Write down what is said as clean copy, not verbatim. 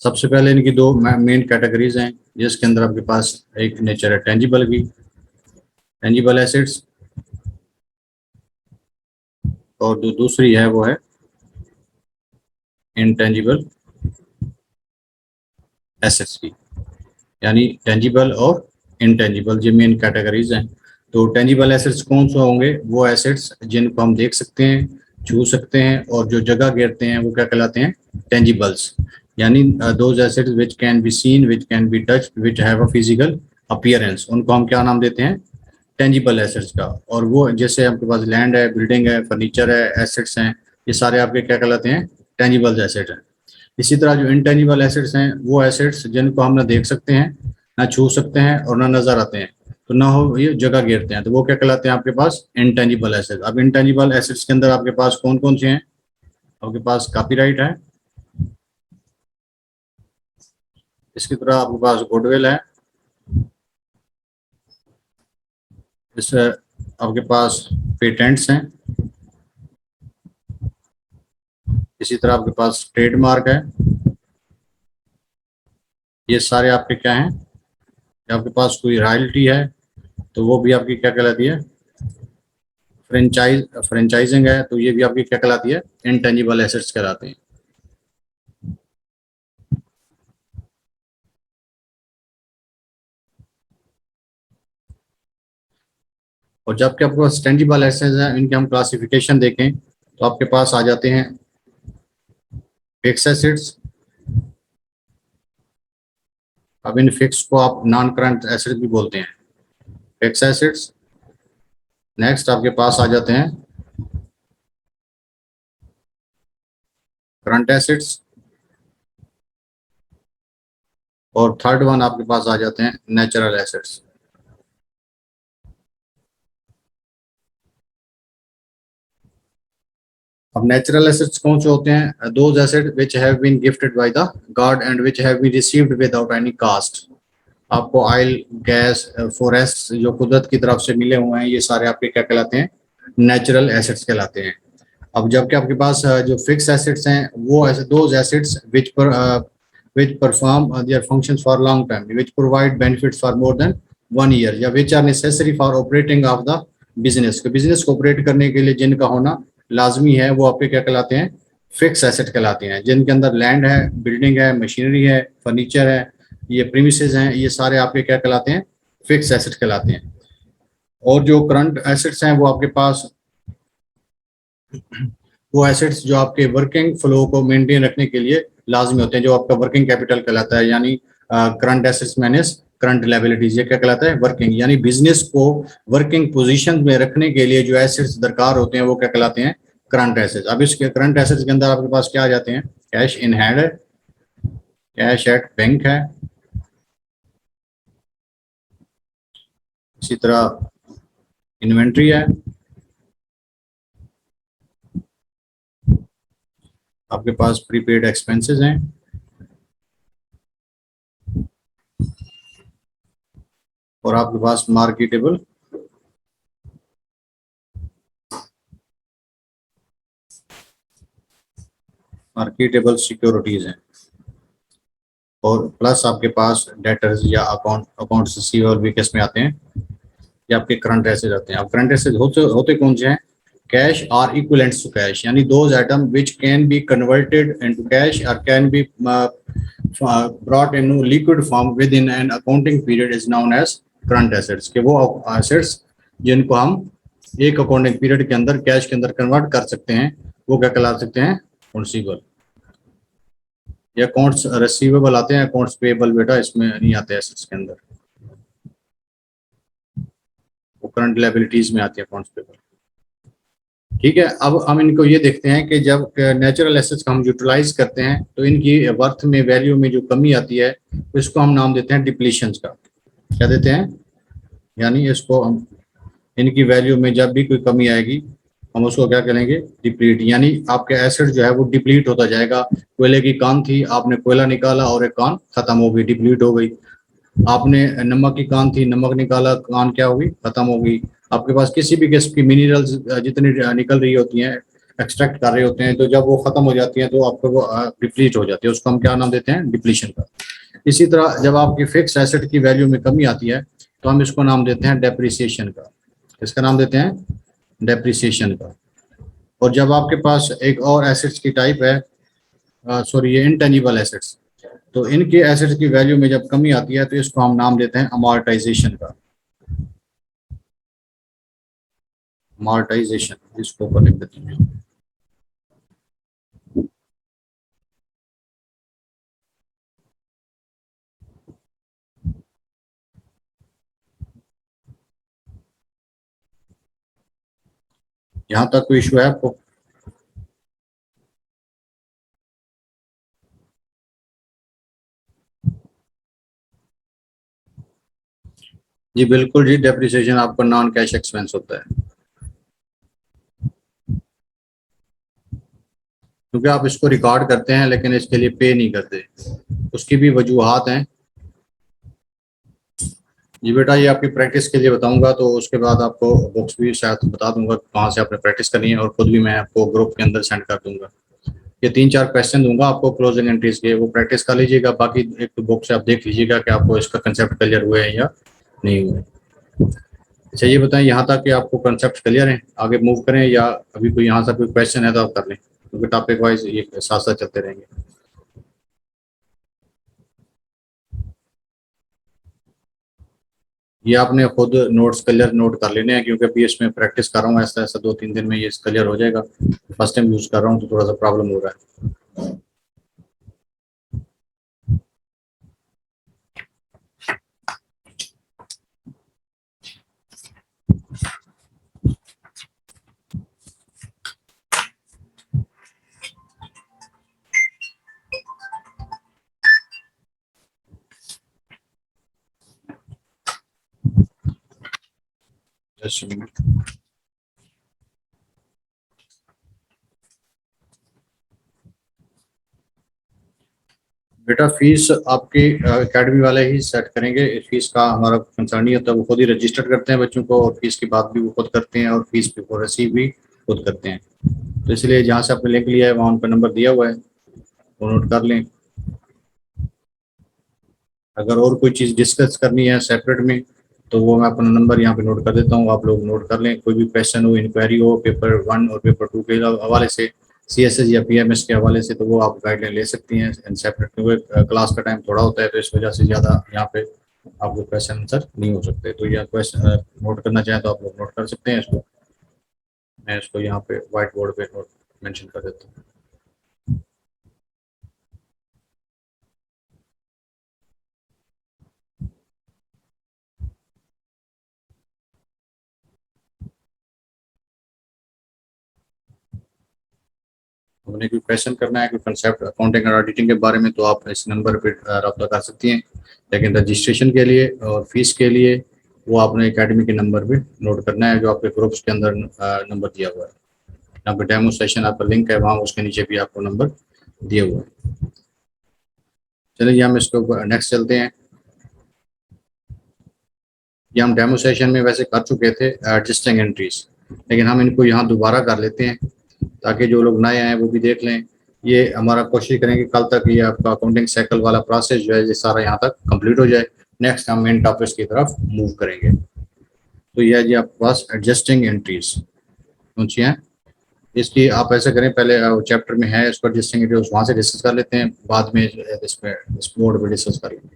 सबसे पहले इनकी दो मेन कैटेगरीज हैं, जिसके अंदर आपके पास एक नेचर है टेंजिबल की, टेंजिबल एसेट्स, और जो दूसरी है वो है इंटेंजिबल एसेट्स की, यानी टेंजिबल और इंटेंजिबल ये मेन कैटेगरीज हैं। तो टेंजिबल एसेट्स कौन से होंगे? वो एसेट्स जिनको हम देख सकते हैं, छू सकते हैं, और जो जगह घेरते हैं वो क्या कहलाते हैं? टेंजिबल्स। यानी those assets which can be seen, which can be touched, which have a physical appearance, उनको हम क्या नाम देते हैं? टेंजिबल एसेट्स का। और वो जैसे आपके पास लैंड है, बिल्डिंग है, फर्नीचर है, एसेट्स हैं, ये सारे आपके क्या कहलाते हैं? टेंजिबल एसेट हैं। इसी तरह जो इंटेंजिबल एसेट्स हैं वो एसेट्स जिनको हम ना देख सकते हैं, ना छू सकते हैं, और ना नजर आते हैं, तो ना हो ये जगह घेरते हैं, तो वो क्या कहलाते हैं आपके पास? Intangible assets. अब इंटेंजिबल एसेट्स के अंदर आपके पास कौन कौन से हैं? आपके पास कॉपीराइट है, इसकी तरह आपके पास गुडविल है, इससे आपके पास पेटेंट्स हैं, इसी तरह आपके पास ट्रेडमार्क है। ये सारे आपके क्या हैं? आपके पास कोई रॉयल्टी है तो वो भी आपकी क्या कहलाती है? फ्रेंचाइजिंग है तो ये भी आपकी क्या कहलाती है? इंटेंजिबल एसेट्स कहलाते हैं। और जबकि आपके पास टेंजिबल एसेट्स हैं, इनके हम क्लासिफिकेशन देखें तो आपके पास आ जाते हैं फिक्स एसेट्स। अब इन फिक्स को आप नॉन करंट एसेट्स भी बोलते हैं, फिक्स एसेट्स। नेक्स्ट आपके पास आ जाते हैं करंट एसेट्स, और थर्ड वन आपके पास आ जाते हैं नेचुरल एसेट्स। अब नेचुरल एसेट्स कौन से होते हैं? Those asset which have been gifted by the god and which have been received without any cost. आपको ऑयल, गैस, फॉरेस्ट जो कुदरत की तरफ से मिले हुए हैं, ये सारे आपके क्या कहलाते हैं? नेचुरल एसेट्स कहलाते हैं। अब जबकि आपके पास जो फिक्स एसेट्स हैं वो ऐसे those assets which perform their functions for long time, which provide benefits for more than 1 year, या which are necessary for operating of the business, के बिजनेस को ऑपरेट करने के लिए जिनका होना लाजमी है, वो आपके क्या कहलाते हैं? फिक्स एसेट कहलाते हैं। जिनके अंदर लैंड है, बिल्डिंग है, मशीनरी है, फर्नीचर है, ये प्रीमिसेस हैं, ये सारे आपके क्या कहलाते हैं? फिक्स एसेट कहलाते हैं। और जो करंट एसेट्स हैं वो आपके पास वो एसेट्स जो आपके वर्किंग फ्लो को मेंटेन रखने के लिए लाजमी होते हैं, जो आपका वर्किंग कैपिटल कहलाता है, यानी current assets minus current liabilities, ये क्या कहलाता है? वर्किंग। यानी बिजनेस को वर्किंग पोजीशन में रखने के लिए जो एसेट्स दरकार होते हैं वो क्या कहलाते हैं? Current assets. अब इसके करंट एसेट्स के अंदर आपके पास क्या आ जाते हैं? कैश इन हैंड है, कैश एट बैंक है, इसी तरह इन्वेंट्री है, आपके पास प्रीपेड एक्सपेंसेस हैं, और आपके पास मार्केटेबल सिक्योरिटीज हैं, और प्लस आपके पास डेटर्स या अकाउंट्स रिसीवेबल भी किस में आते हैं? ये आपके करंट एसेट आते हैं। अब करंट एसेट होते कौन से हैं? Cash are equivalents to cash, यानी those item which can be converted into cash और can be brought in liquid form within an accounting period is known as current assets, के वो assets जिनको हम एक अकाउंटिंग पीरियड के अंदर cash के अंदर कन्वर्ट कर सकते हैं, वो क्या कहला सकते हैं? रिसीवेबल। या अकाउंट्स रिसीवेबल आते हैं, अकाउंट्स पेएबल बेटा इसमें नहीं आते एसेट्स के अंदर, वो करंट लायबिलिटीज में आती है अकाउंट्स पेएबल। ठीक है, अब हम इनको ये देखते हैं कि जब नेचुरल एसेट्स का हम यूटिलाइज करते हैं तो इनकी वर्थ में, वैल्यू में जो कमी आती है, तो इसको हम नाम देते हैं डिप्लीशंस का। क्या देते हैं? यानी इसको हम, इनकी वैल्यू में जब भी कोई कमी आएगी हम उसको क्या करेंगे? डिप्लीट। यानी आपके एसेट जो है वो डिप्लीट होता जाएगा। कोयले की कान थी, आपने कोयला निकाला और एक कान खत्म हो गई, डिप्लीट हो गई। आपने नमक की कान थी, नमक निकाला, कान क्या होगी? खत्म हो गई। आपके पास किसी भी किस्म की मिनरल्स जितनी निकल रही होती हैं, एक्सट्रैक्ट कर रहे होते हैं, तो जब वो खत्म हो जाती है तो आपको वो डिप्लीट हो जाती है, उसको हम क्या नाम देते हैं, डिप्लीशन का। इसी तरह जब आपकी फिक्स एसेट की वैल्यू में कमी आती है तो हम इसको नाम देते हैं डेप्रिसिएशन का। इसका नाम देते हैं डेप्रिसिएशन का। और जब आपके पास एक और एसेट्स की टाइप है, सॉरी ये इनटेंजिबल एसेट्स, तो इनके एसेट्स की वैल्यू में जब कमी आती है तो इसको हम नाम देते हैं अमॉर्टाइजेशन का। अमॉर्टाइजेशन, इसको ऊपर लिख देते हैं। यहाँ तक कोई इशू है आपको? जी बिल्कुल जी, डेप्रिसिएशन आपका नॉन कैश एक्सपेंस होता है, क्योंकि आप इसको रिकॉर्ड करते हैं लेकिन इसके लिए पे नहीं करते। उसकी भी वजूहात हैं। जी बेटा, ये आपकी प्रैक्टिस के लिए बताऊंगा, तो उसके बाद आपको बुक्स भी शायद बता दूंगा कहाँ से आपने प्रैक्टिस करनी है, और खुद भी मैं आपको ग्रुप के अंदर सेंड कर दूंगा। ये 3-4 क्वेश्चन दूंगा आपको क्लोजिंग एंट्रीज के, वो प्रैक्टिस कर लीजिएगा। बाकी एक तो बुक से आप देख लीजिएगा कि आपको इसका कंसेप्ट क्लियर हुए हैं या नहीं हुए। अच्छा ये बताएं, यहाँ तक कि आपको कंसेप्ट क्लियर है, आगे मूव करें या अभी कोई यहाँ से कोई क्वेश्चन है तो आप कर लें, क्योंकि टॉपिक वाइज ये साथ साथ चलते रहेंगे। ये आपने खुद नोट्स क्लियर नोट कर लेने हैं, क्योंकि अभी इसमें प्रैक्टिस कर रहा हूँ, ऐसा ऐसा 2-3 दिन में ये क्लियर हो जाएगा। फर्स्ट टाइम यूज कर रहा हूँ तो थोड़ा सा प्रॉब्लम हो रहा है। Just a minute। बेटा फीस आपकी एकेडमी वाले ही सेट करेंगे, इस फीस का हमारा कंसर्न नहीं होता। वो खुद ही रजिस्टर करते हैं बच्चों को, और फीस की बात भी वो खुद करते हैं, और फीस भी वो रिसीव भी खुद करते हैं। तो इसलिए जहाँ से आपने लिंक लिया है वहाँ उन पर नंबर दिया हुआ है, वो नोट कर लें। अगर और कोई चीज़ डिस्कस करनी है सेपरेट में तो वो मैं अपना नंबर यहाँ पे नोट कर देता हूँ, आप लोग नोट कर लें। कोई भी क्वेश्चन हो, इंक्वायरी हो पेपर 1 और पेपर 2 के हवाले से, CSS या PMS के हवाले से, तो वो आप गाइडलाइन ले सकती हैं सेपरेट, क्योंकि क्लास का टाइम थोड़ा होता है, तो इस वजह से ज़्यादा यहाँ पे आपको क्वेश्चन आंसर नहीं हो सकते। तो यह क्वेश्चन नोट करना चाहें तो आप लोग नोट कर सकते हैं इसको। मैं इसको यहाँ पे व्हाइट बोर्ड पे नोट मेंशन कर देता हूँ। हमने कोई क्वेश्चन करना है, कोई कंसेप्ट अकाउंटिंग और ऑडिटिंग के बारे में, तो आप इस नंबर पे रब्ता कर सकती हैं। लेकिन रजिस्ट्रेशन के लिए और फीस के लिए वो आपने एकेडमी के नंबर पे नोट करना है, जो आपके ग्रुप्स के अंदर नंबर दिया हुआ है। यहाँ पे डेमो सेशन आपका लिंक है, वहाँ उसके नीचे भी आपको नंबर दिए हुआ है। चलिए हम इसको नेक्स्ट चलते हैं। ये हम डेमो सेशन में वैसे कर चुके थे एडजस्टिंग एंट्रीज, लेकिन हम इनको यहाँ दोबारा कर लेते हैं ताकि जो लोग नए आए वो भी देख लें। ये हमारा कोशिश करेंगे कल तक ये आपका अकाउंटिंग साइकिल वाला प्रोसेस जो है ये सारा यहाँ तक कंप्लीट हो जाए। नेक्स्ट हम मेन टॉपिक्स की तरफ मूव करेंगे। तो ये है जी आपके पास एडजस्टिंग एंट्रीज कौन सी हैं। इसकी आप ऐसे करें, पहले चैप्टर में है इसको एडजस्टिंग एंट्रीज, वहाँ से डिस्कस कर लेते हैं, बाद में इस पे इस बोर्ड पे डिस्कस कर लेंगे।